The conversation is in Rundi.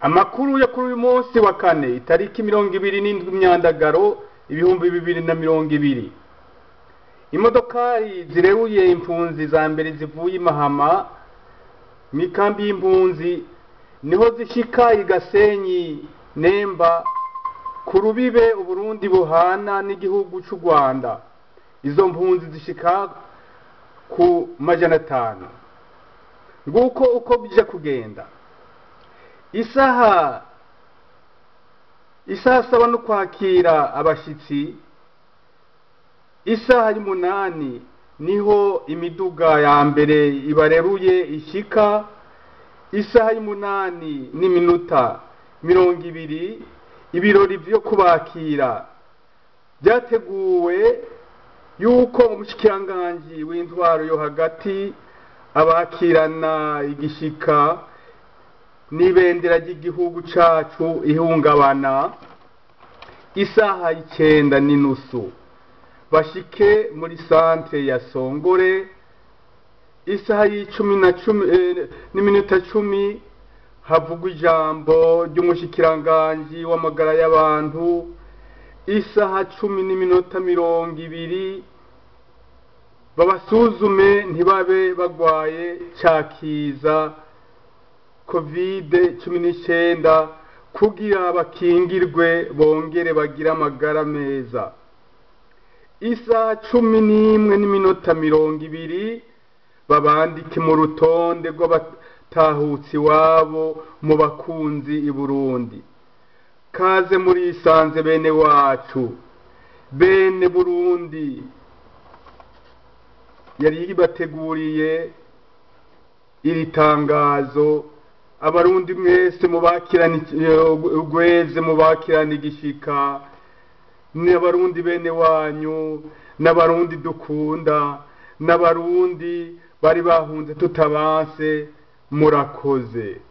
amakuru yo kuri uyu munsi wa kane itariki 27 Myandagaro 2020. Imodokari zireruye impunzi za mbere zivuye i Mahama mikambi y'impunzi niho zishika i Gasenyi Nemba ku rubibe Uburundi buhana n'igihugu cy'u Rwanda. Izo mpunzi zishika ku 500. Nguko uko bije kugenda. Isaha 7 no kwakira abashitsi. Isaha y'umunani niho imiduga ya mbere ibareruye ishika. Isaha y'umunani n'iminota 20 ibirori byo kubakira byateguwe yuko umushikiranganji w'intwaro yo hagati abakirana igishika n'ibendera ry'igihugu cacu ihungabana. Isaha 9:30 bashike muri centre ya Songore. Isaha n'iminota 10 havugwa ijambo ry'umushikiranganji w'amagara y'abantu. Isaha 10 n'iminota 20 babasuzume ntibabe bagwaye cakiza COVID-19 kugira bakingirwe bongere bagira amagara meza. Isaha 11 n'iminota 20 babandike mu rutonde rw'abatahutsi wabo mu bakunzi i Burundi. Kaze muri isanze bene wacu, bene Burundi. Yari bateguriye iri tangazo. Abarundi mwese mubakirana ugweze mubakirana igishika, n'abarundi bene wanyu, n'abarundi dukunda, n'abarundi bari bahunze tutabanse, murakoze.